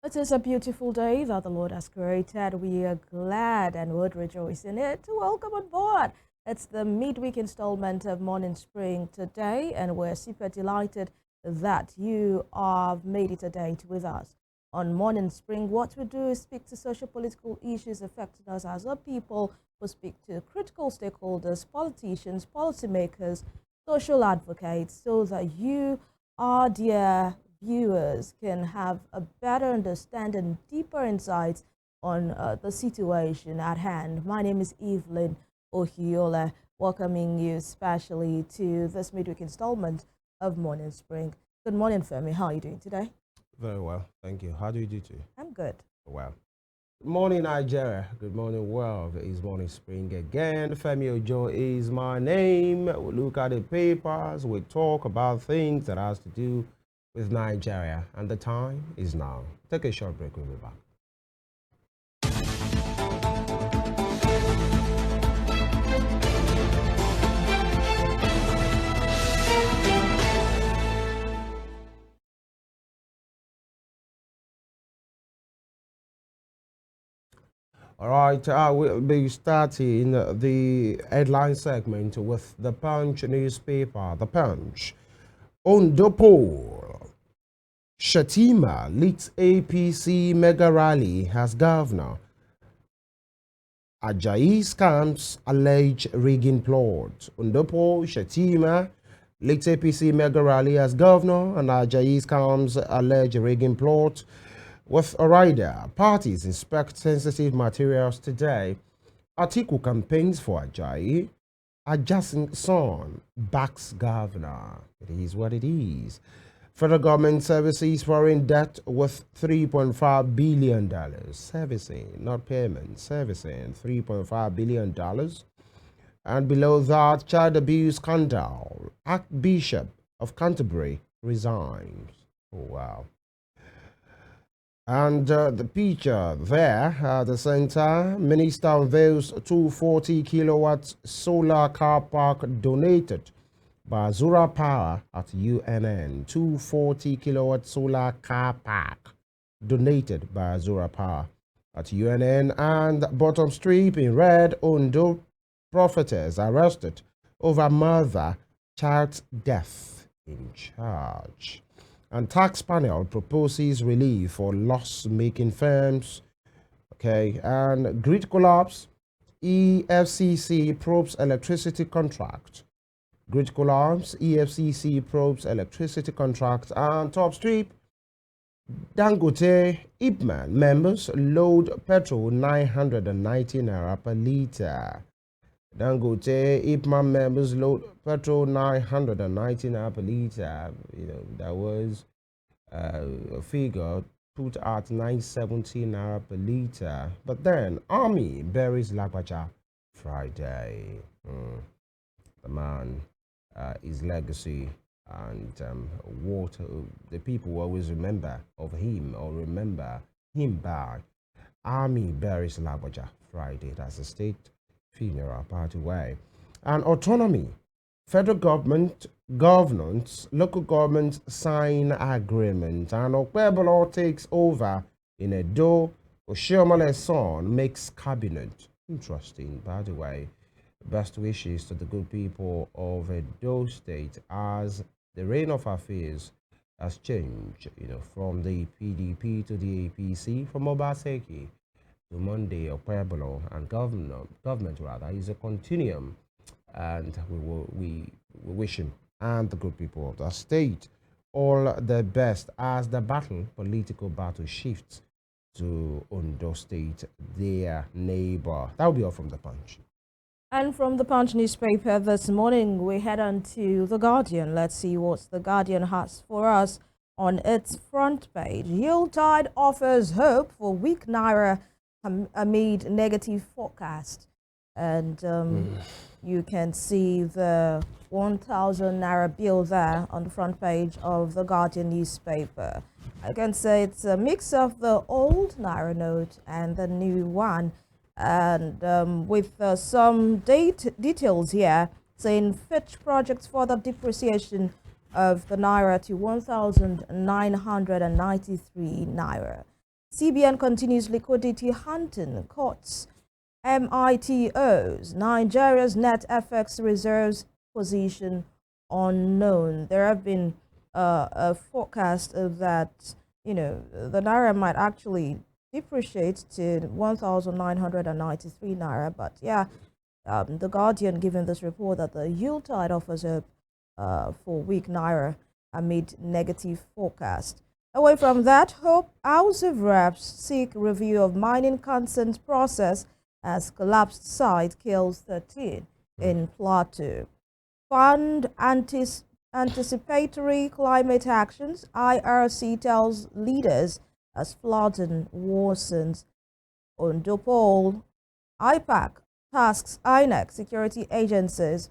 It is a beautiful day that the Lord has created. We are glad and would rejoice in it. Welcome on board. It's the midweek installment of Morning Spring today, and we're super delighted that you have made it a date with us. On Morning Spring, what we do is speak to social political issues affecting us as a people. We speak to critical stakeholders, politicians, policymakers, social advocates, so that you, our dear viewers, can have a better understanding, deeper insights on the situation at hand. My name is Evelyn Ohiolei, welcoming you especially to this midweek installment of Morning Spring. Good morning, Femi. How are you doing today? Very well, thank you. How do you do too? I'm good. Well, good morning, Nigeria. Good morning, world. It's Morning Spring again. Femi Ojo is my name. We look at the papers. We talk about things that has to do with Nigeria. And the time is now. Take a short break. We'll be back. All right, we'll be starting the headline segment with the Punch newspaper. The Punch. Ondo poll. Shatima leads APC mega rally as governor. Ajayi scams allege rigging plot. Ondo poll. Shatima leads APC mega rally as governor, and Ajayi scams allege rigging plot. With a rider, parties inspect sensitive materials today. Atiku campaigns for Ajayi. Adjacent son backs governor. It is what it is. Federal government services foreign debt with $3.5 billion. Servicing, not payment, servicing $3.5 billion. And below that, child abuse scandal. Archbishop of Canterbury resigns. Oh, wow. And the picture there at the center, Minister unveils 240 kilowatts solar car park donated by Azura Power at UNN. 240 kilowatt solar car park donated by Azura Power at UNN. And bottom strip in red, Ondo prophetess arrested over mother child's death in charge. And tax panel proposes relief for loss-making firms. Okay, and grid collapse. EFCC probes electricity contract. Grid collapse. EFCC probes electricity contract. And top strip. Dangote Ipman members load petrol 990 naira per liter. Dangote Ipman members load petrol 990 naira per liter. That was a figure put at 970 naira per liter. But then Army buries Lagbaja Friday. The man, his legacy, and what the people will always remember of him, or remember him by. Army buries Lagbaja Friday. That's the state funeral party way. And autonomy. Federal government, governance, local governments sign agreement. And Okpebolo takes over in Edo. Ohiolei son makes cabinet. Interesting, by the way. Best wishes to the good people of Edo State as the reign of affairs has changed, from the PDP to the APC, from Obaseki to Monday Okpebolo, and government rather is a continuum, and we wish him and the good people of the state all the best as the political battle shifts to Ondo State, their neighbor. That will be all from the Punch. And from the Punch newspaper this morning, we head on to The Guardian. Let's see what The Guardian has for us on its front page. Yuletide offers hope for weak Naira amid negative forecast. And you can see the 1,000 Naira bill there on the front page of The Guardian newspaper. I can say it's a mix of the old Naira note and the new one. And with some details here saying Fitch projects further depreciation of the Naira to 1,993 Naira. CBN continues liquidity hunting, courts, MITOs, Nigeria's net FX reserves position unknown. There have been a forecast that, the naira might actually depreciate to 1,993 naira. But yeah, the Guardian giving this report that the Yuletide offers hope for weak naira amid negative forecast. Away from that, House of Reps seek review of mining consent process as collapsed site kills 13 in Plateau. Fund anticipatory climate actions, IRC tells leaders as flooding worsens. Ondo poll, IPAC tasks INEC security agencies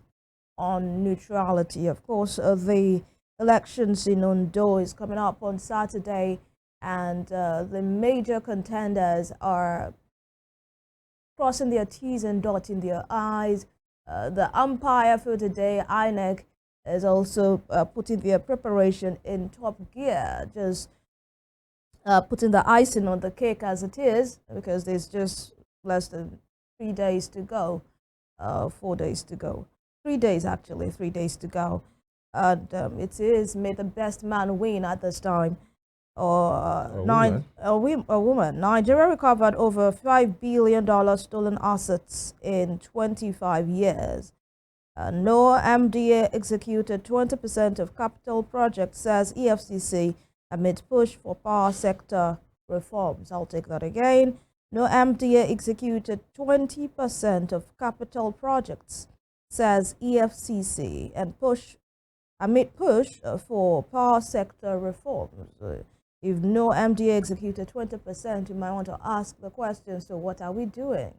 on neutrality. Of course, the elections in Ondo is coming up on Saturday, and the major contenders are crossing their T's and dotting their I's. The umpire for today, INEC, is also putting their preparation in top gear, just putting the icing on the cake as it is, because there's just less than 3 days to go, 4 days to go. 3 days, actually, 3 days to go. And it is may the best man win at this time. A woman. Nigeria recovered over $5 billion stolen assets in 25 years. No MDA executed 20% of capital projects, says EFCC, amid push for power sector reforms. I'll take that again. No MDA executed 20% of capital projects, says EFCC, and amid push for power sector reforms. If no MDA executed 20%, you might want to ask the question, so what are we doing?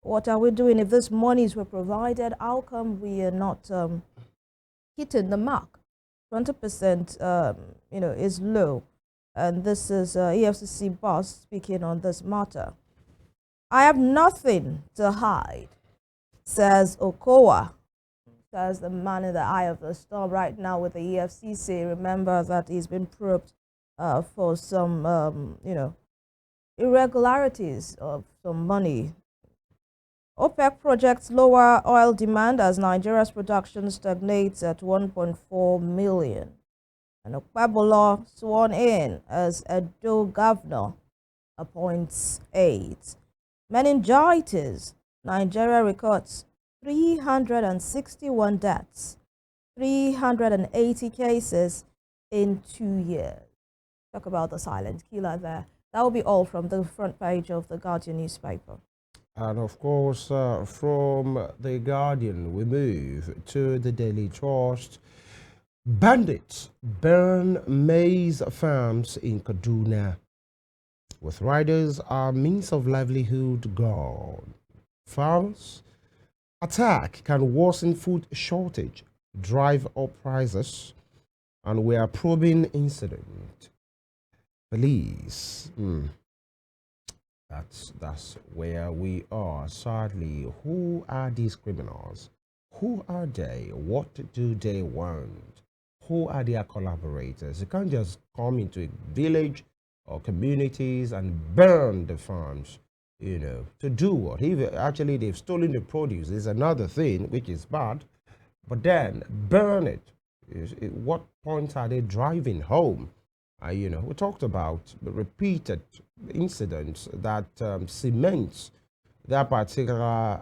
What are we doing? If these monies were provided, how come we are not hitting the mark? 20%, is low. And this is EFCC boss speaking on this matter. I have nothing to hide, says Okowa, says the man in the eye of the storm right now with the EFCC. Remember that he's been probed for some, irregularities of some money. OPEC projects lower oil demand as Nigeria's production stagnates at 1.4 million. And Okpebolo sworn in as Edo governor appoints aides. Meningitis. Nigeria records 361 deaths, 380 cases in 2 years. Talk about the silent killer there. That will be all from the front page of the Guardian newspaper. And of course, from the Guardian, we move to the Daily Trust. Bandits burn maize farms in Kaduna. With riders, our means of livelihood gone. Farmers attack can worsen food shortage, drive up prices, and we are probing incident. Police. That's where we are. Sadly, who are these criminals? Who are they? What do they want? Who are their collaborators? You can't just come into a village or communities and burn the farms, to do what? If actually they've stolen the produce is another thing, which is bad, but then burn it. What point are they driving home? We talked about repeated incidents that cements that particular,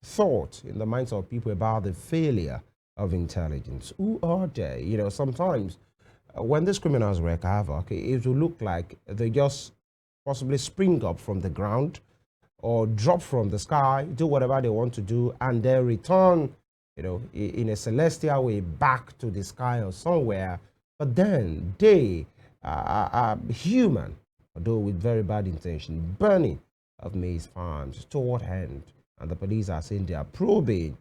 thought in the minds of people about the failure of intelligence. Who are they? Sometimes when these criminals wreak havoc, it will look like they just possibly spring up from the ground or drop from the sky, do whatever they want to do, and then return, in a celestial way back to the sky or somewhere. But then they are human, although with very bad intention, burning of maize farms. To what end? And the police are saying they are probing.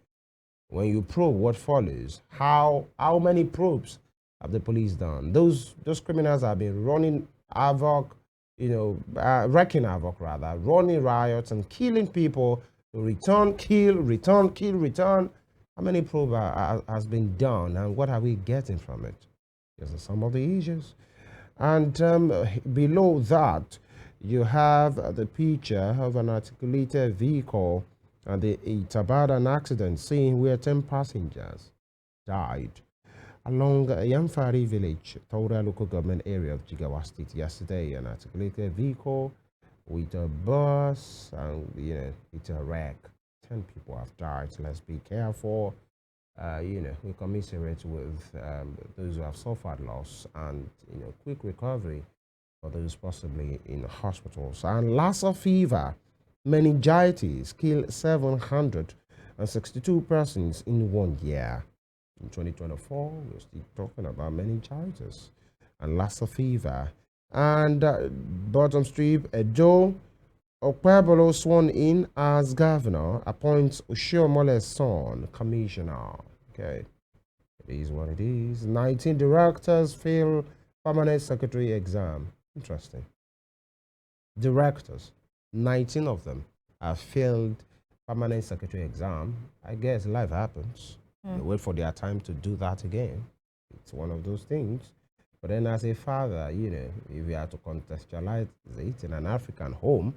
When you probe, what follows? How many probes have the police done? Those criminals have been running havoc, wrecking havoc rather, running riots and killing people. Return, kill, return, kill, return. How many probes has been done, and what are we getting from it? These are some of the issues. And below that, you have the picture of an articulated vehicle and it's about an accident scene where 10 passengers died along Yamfari village, Taura local government area of Jigawa State yesterday. An articulated vehicle with a bus and, it's a wreck. 10 people have died, so let's be careful. We commiserate with those who have suffered loss and, quick recovery for those possibly in hospitals. And Lassa fever, meningitis killed 762 persons in 1 year. In 2024, we're still talking about meningitis and Lassa fever. And bottom strip, Edo Okpebolo sworn in as governor appoints Oshiomole's son commissioner. Okay, it is what it is. 19 directors fail permanent secretary exam. Interesting. Directors, 19 of them have failed permanent secretary exam. I guess life happens. They wait for their time to do that again. It's one of those things. But then as a father, if you have to contextualize it in an African home,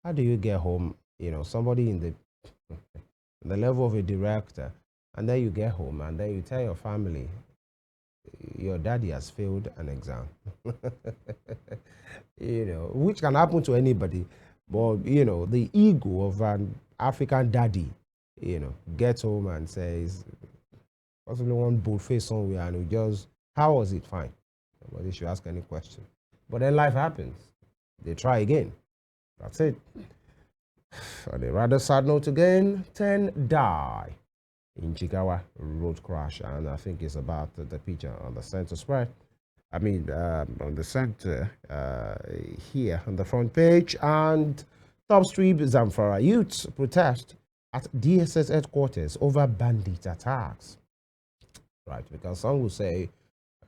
how do you get home, somebody in the level of a director, and then you get home and then you tell your family, your daddy has failed an exam. Which can happen to anybody. But, the ego of an African daddy, gets home and says, possibly one bullface somewhere, and we just, how was it? Fine. Nobody should ask any question. But then life happens. They try again. That's it. On a rather sad note again, 10 die in Jigawa road crash. And I think it's about the picture on the center spread. On the center here on the front page. And top street Zamfara youths protest at DSS headquarters over bandit attacks. Right, because some will say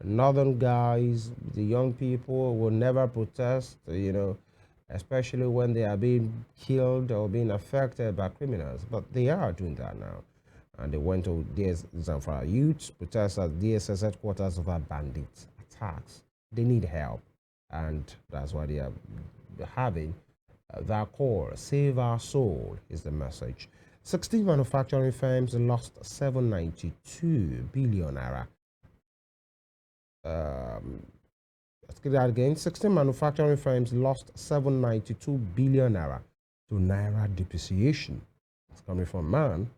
northern guys, the young people will never protest, especially when they are being killed or being affected by criminals. But they are doing that now. And they went to Zamfara youths protest at DSS headquarters over bandit attacks. They need help. And that's why they are having that call. Save our soul is the message. 16 manufacturing firms lost 792 billion naira. Let's get that again. 16 manufacturing firms lost 792 billion naira to naira depreciation. It's coming from man.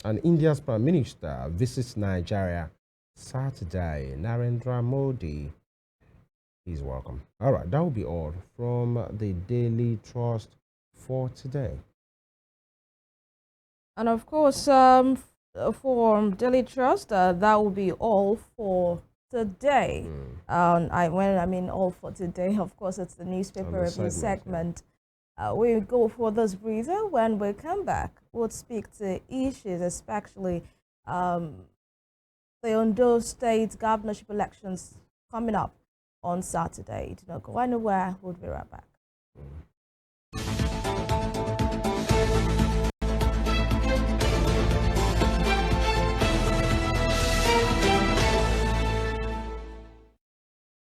And India's Prime Minister visits Nigeria Saturday. Narendra Modi is welcome. All right, that will be all from the Daily Trust for today. And of course, for Daily Trust, that will be all for today. When I mean all for today, of course, it's the newspaper review segment. We go for this breather. When we come back, we'll speak to issues, especially the Ondo State governorship elections coming up on Saturday. Do not go anywhere. We'll be right back.